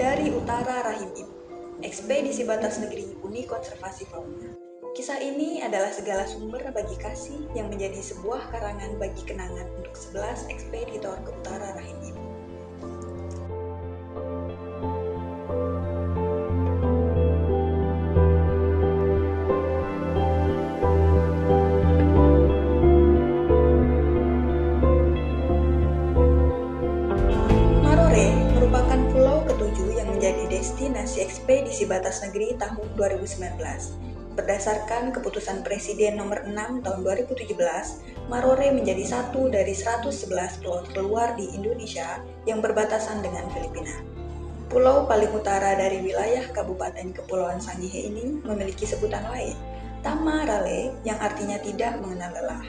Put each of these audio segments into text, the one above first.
Dari Utara Rahim Ibu, Ekspedisi Batas Negeri Uni Konservasi Fauna. Kisah ini adalah segala sumber bagi kasih yang menjadi sebuah karangan bagi kenangan untuk 11 ekspeditor ke Utara Rahim Ibu. Menjadi destinasi ekspedisi batas negeri tahun 2019. Berdasarkan keputusan Presiden nomor 6 tahun 2017, Marore menjadi satu dari 111 pulau terluar di Indonesia yang berbatasan dengan Filipina. Pulau paling utara dari wilayah Kabupaten Kepulauan Sangihe ini memiliki sebutan lain, Tama Rale, yang artinya tidak mengenal lelah.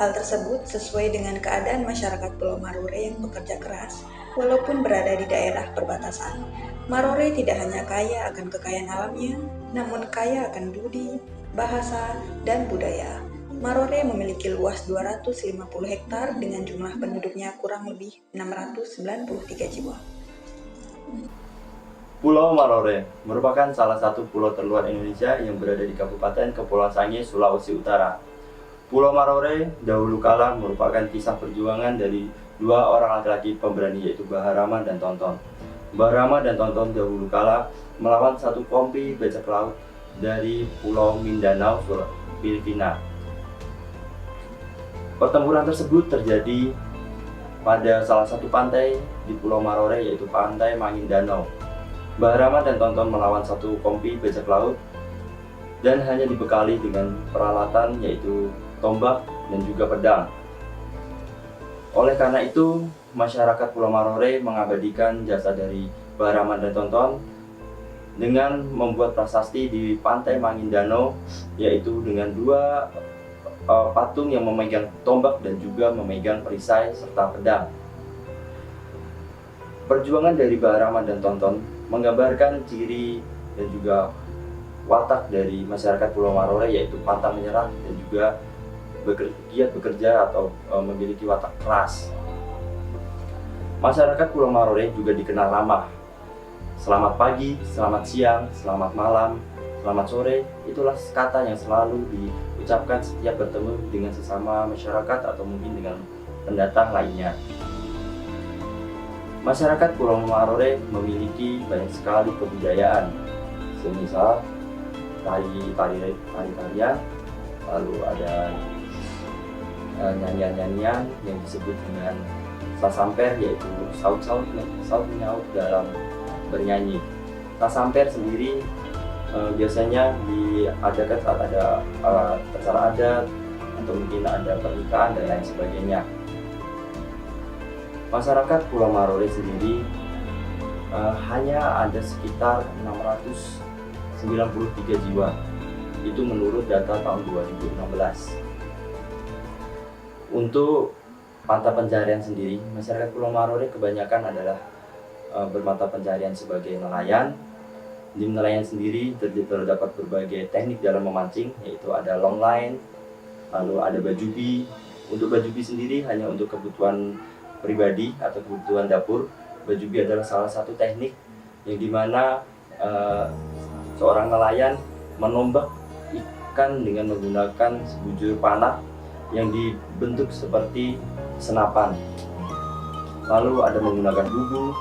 Hal tersebut sesuai dengan keadaan masyarakat Pulau Marore yang bekerja keras, walaupun berada di daerah perbatasan. Marore tidak hanya kaya akan kekayaan alamnya, namun kaya akan budi, bahasa, dan budaya. Marore memiliki luas 250 hektar dengan jumlah penduduknya kurang lebih 693 jiwa. Pulau Marore merupakan salah satu pulau terluar Indonesia yang berada di Kabupaten Kepulauan Sangihe, Sulawesi Utara. Pulau Marore dahulu kala merupakan kisah perjuangan dari dua orang laki-laki pemberani, yaitu Baharama dan Tonton. Baharama dan Tonton dahulu kala melawan satu kompi bajak laut dari Pulau Mindanao, Filipina. Pertempuran tersebut terjadi pada salah satu pantai di Pulau Marore, yaitu Pantai Maguindanao. Baharama dan Tonton melawan satu kompi bajak laut dan hanya dibekali dengan peralatan yaitu tombak dan juga pedang. Oleh karena itu, masyarakat Pulau Marore mengabadikan jasa dari Baharama dan Tonton dengan membuat prasasti di Pantai Maguindanao, yaitu dengan dua patung yang memegang tombak dan juga memegang perisai serta pedang. Perjuangan dari Baharama dan Tonton menggambarkan ciri dan juga watak dari masyarakat Pulau Marore, yaitu pantang menyerah dan juga giat bekerja atau memiliki watak keras. Masyarakat Pulau Marore juga dikenal ramah. Selamat pagi, selamat siang, selamat malam, selamat sore, itulah kata yang selalu diucapkan setiap bertemu dengan sesama masyarakat atau mungkin dengan pendatang lainnya. Masyarakat Pulau Marore memiliki banyak sekali kebudayaan, semisal tari-tarian, lalu ada nyanyian-nyanyian yang disebut dengan sasamper, yaitu saut menyaut dalam bernyanyi. Sasamper sendiri biasanya diadakan saat ada acara adat atau mungkin ada pernikahan dan lain sebagainya. Masyarakat Pulau Marore sendiri hanya ada sekitar 693 jiwa, itu menurut data tahun 2016. Untuk mata pencarian sendiri, masyarakat Pulau Marore kebanyakan adalah bermata pencarian sebagai nelayan. Di nelayan sendiri terdapat berbagai teknik dalam memancing, yaitu ada long line, lalu ada bajubi. Untuk bajubi sendiri hanya untuk kebutuhan pribadi atau kebutuhan dapur. Bajubi adalah salah satu teknik yang dimana seorang nelayan menombak ikan dengan menggunakan sebujur panah yang dibentuk seperti senapan. Lalu ada menggunakan bubu,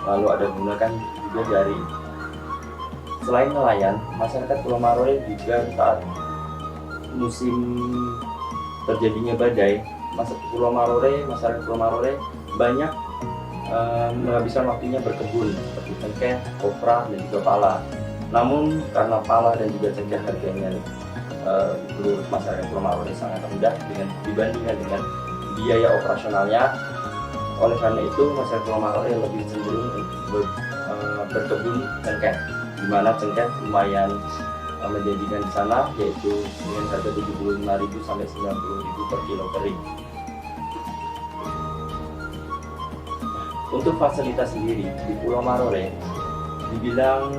lalu ada menggunakan juga jaring. Selain nelayan, masyarakat Pulau Marore juga saat musim terjadinya badai, masyarakat Pulau Marore banyak menghabiskan waktunya berkebun seperti cengkeh, kopra, dan juga pala. Namun karena pala dan juga cengkeh harganya menurut masyarakat Pulau Marore sangat rendah dibandingkan dengan biaya operasionalnya. Oleh karena itu, masyarakat Pulau Marore lebih cenderung berkebun cengkeh, di mana cengkeh lumayan menjanjikan di sana, yaitu dengan harga 75.000 sampai 90.000 per kilo kering. Untuk fasilitas sendiri di Pulau Marore dibilang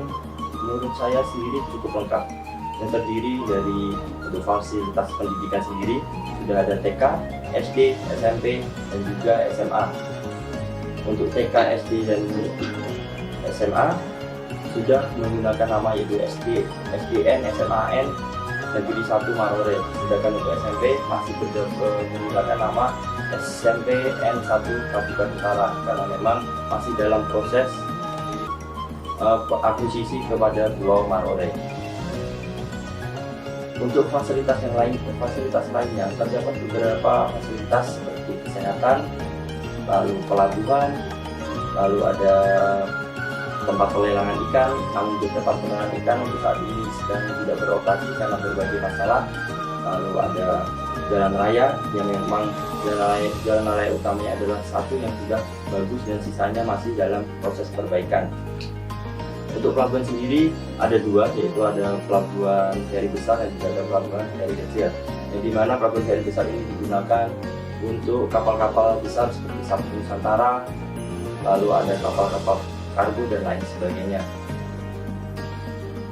menurut saya sendiri cukup lengkap, yang terdiri dari untuk fasilitas pendidikan sendiri sudah ada TK, SD, SMP, dan juga SMA. Untuk TK, SD, dan SMA sudah menggunakan nama yaitu SDN SMAN Negeri 1 Marore. Sedangkan untuk SMP masih menggunakan nama SMPN 1 Kabupaten Utara karena memang masih dalam proses akuisisi kepada Pulau Marore. Untuk fasilitas lainnya terdapat beberapa fasilitas seperti kesehatan, lalu pelabuhan, lalu ada tempat pelelangan ikan, namun tempat pelelangan ikan untuk saat ini sedang tidak beroperasi karena berbagai masalah. Lalu ada jalan raya yang memang jalan raya utamanya adalah satu yang sudah bagus dan sisanya masih dalam proses perbaikan. Untuk pelabuhan sendiri ada dua, yaitu ada pelabuhan feri besar dan juga ada pelabuhan feri kecil. Yang dimana pelabuhan feri besar ini digunakan untuk kapal-kapal besar seperti Sabtu Nusantara, lalu ada kapal-kapal kargo dan lain sebagainya.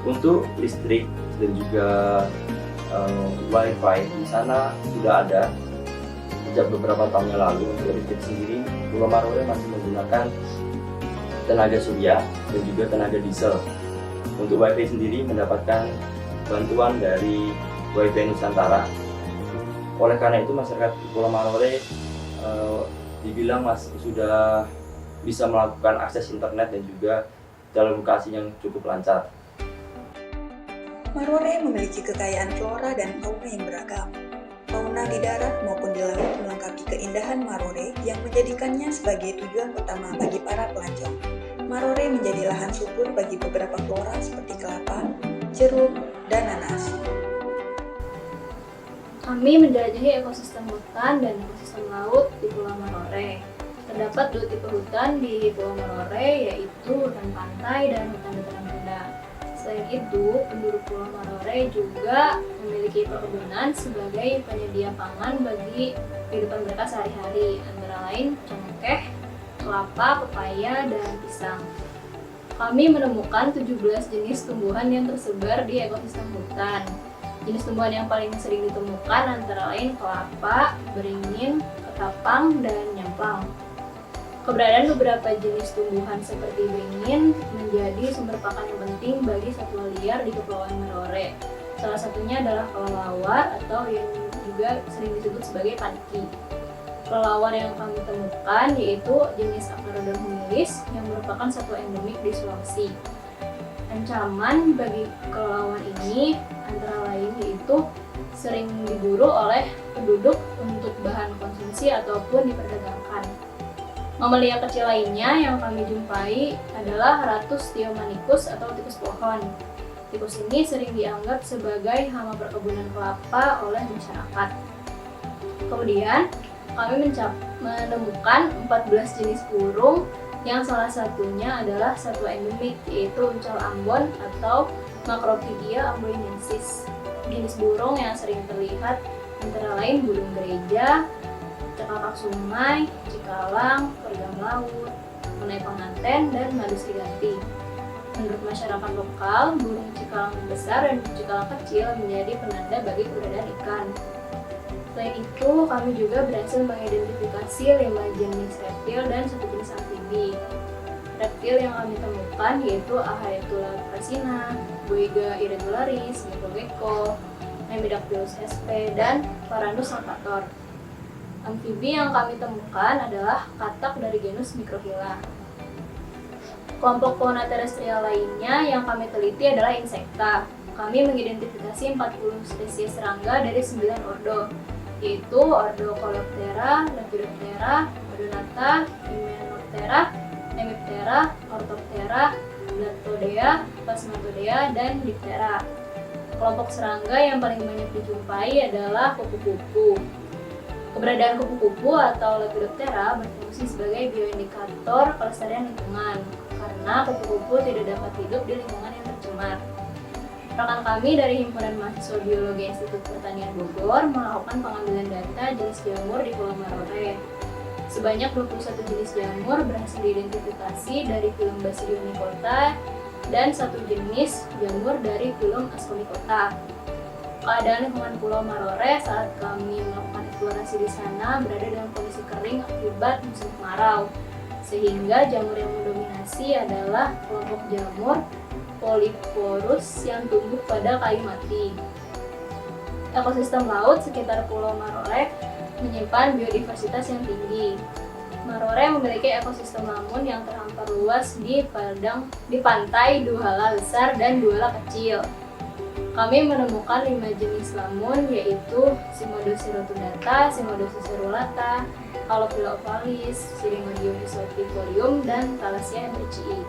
Untuk listrik dan juga wifi di sana sudah ada sejak beberapa tahun yang lalu. Untuk listrik sendiri, Pulau Marore masih menggunakan tenaga surya dan juga tenaga diesel. Untuk wifi sendiri mendapatkan bantuan dari WiFi Nusantara. Oleh karena itu masyarakat Pulau Marore dibilang sudah bisa melakukan akses internet dan juga telekomunikasi yang cukup lancar. Marore memiliki kekayaan flora dan fauna yang beragam. Fauna di darat maupun di laut melengkapi keindahan Marore yang menjadikannya sebagai tujuan utama bagi para pelancong. Marore menjadi lahan subur bagi beberapa flora seperti kelapa, jeruk, dan nanas. Kami menjelajahi ekosistem hutan dan ekosistem laut di Pulau Marore. Terdapat dua tipe hutan di Pulau Marore, yaitu hutan pantai dan hutan dataran rendah. Selain itu, penduduk Pulau Marore juga memiliki perkebunan sebagai penyedia pangan bagi kehidupan mereka sehari-hari, antara lain cengkeh, kelapa, pepaya, dan pisang. Kami menemukan 17 jenis tumbuhan yang tersebar di ekosistem hutan. Jenis tumbuhan yang paling sering ditemukan antara lain kelapa, beringin, ketapang, dan nyemplang. Keberadaan beberapa jenis tumbuhan seperti beringin menjadi sumber pakan yang penting bagi satwa liar di Kepulauan Marore. Salah satunya adalah kelelawar atau yang juga sering disebut sebagai paniki. Kelelawar yang kami temukan yaitu jenis Acarodon humilis yang merupakan satwa endemik di Sulawesi. Ancaman bagi kelelawar ini antara lain yaitu sering diburu oleh penduduk untuk bahan konsumsi ataupun diperdagangkan. Mamalia kecil lainnya yang kami jumpai adalah Ratus Theomanicus atau tikus pohon. Tikus ini sering dianggap sebagai hama perkebunan kelapa oleh masyarakat. Kemudian kami menemukan 14 jenis burung yang salah satunya adalah satwa endemik yaitu uncel Ambon atau Macrophagia amboinensis. Jenis burung yang sering terlihat antara lain burung gereja, cakakak sungai, cikalang, pergam laut, menai penganten, dan madu serigati. Menurut masyarakat lokal, burung cikalang besar dan cikalang kecil menjadi penanda bagi keberadaan ikan. Selain itu, kami juga berhasil mengidentifikasi 5 jenis reptil dan 1 jenis amfibi. Reptil yang kami temukan yaitu Ahaetulla prasina, Boiga irregularis, gecko, Nemidactylus sp, dan Parandus salvator. Amfibi yang kami temukan adalah katak dari genus Microhyla. Kelompok fauna terestrial lainnya yang kami teliti adalah insekta. Kami mengidentifikasi 40 spesies serangga dari 9 ordo, yaitu ordo Coleoptera, Lepidoptera, Odonata, Hymenoptera, Hemiptera, Orthoptera, Blattodea, Plasmatodea, dan Diptera. Kelompok serangga yang paling banyak dijumpai adalah kupu-kupu. Keberadaan kupu-kupu atau Lepidoptera berfungsi sebagai bioindikator kelestarian lingkungan karena kupu-kupu tidak dapat hidup di lingkungan yang tercemar. Rekan kami dari Himpunan Mahasiswa Biologi Institut Pertanian Bogor melakukan pengambilan data jenis jamur di Pulau Marore. Sebanyak 21 jenis jamur berhasil diidentifikasi dari filum Basidium nicota dan 1 jenis jamur dari filum Ascomycota. Keadaan lingkungan Pulau Marore saat kami melakukan eksplorasi di sana berada dalam kondisi kering akibat musim kemarau, sehingga jamur yang mendominasi didominasi adalah kelompok jamur Polyporus yang tumbuh pada kayu mati. Ekosistem laut sekitar Pulau Marore menyimpan biodiversitas yang tinggi. Marore memiliki ekosistem lamun yang terhampar luas di pantai Duhala besar dan Duhala kecil. Kami menemukan 5 jenis lamun, yaitu Cymodus rotundata, Cymodus cerulata, Halophila ovalis, Syringodium isophyllum, dan Thalassia hendrickii.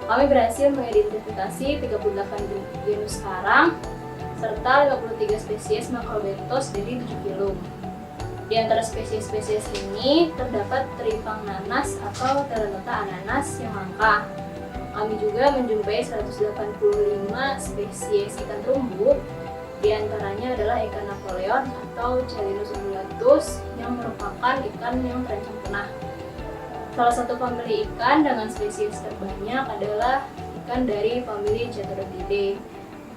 Kami berhasil mengidentifikasi 38 genus karang serta 53 spesies Macrobenthos dari 7 filum. Di antara spesies-spesies ini terdapat teripang nanas atau Pteranodonta ananas yang langka. Kami juga menjumpai 185 spesies ikan terumbu, di antaranya adalah ikan Napoleon atau Chalinus undulatus yang merupakan ikan yang terancam punah. Salah satu famili ikan dengan spesies terbanyak adalah ikan dari famili Cetodontidae.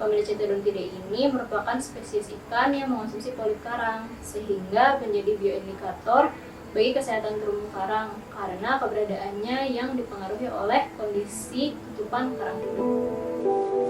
Famili Cetodontidae ini merupakan spesies ikan yang mengonsumsi polip karang, sehingga menjadi bioindikator bagi kesehatan terumbu karang karena keberadaannya yang dipengaruhi oleh kondisi tutupan karang hidup.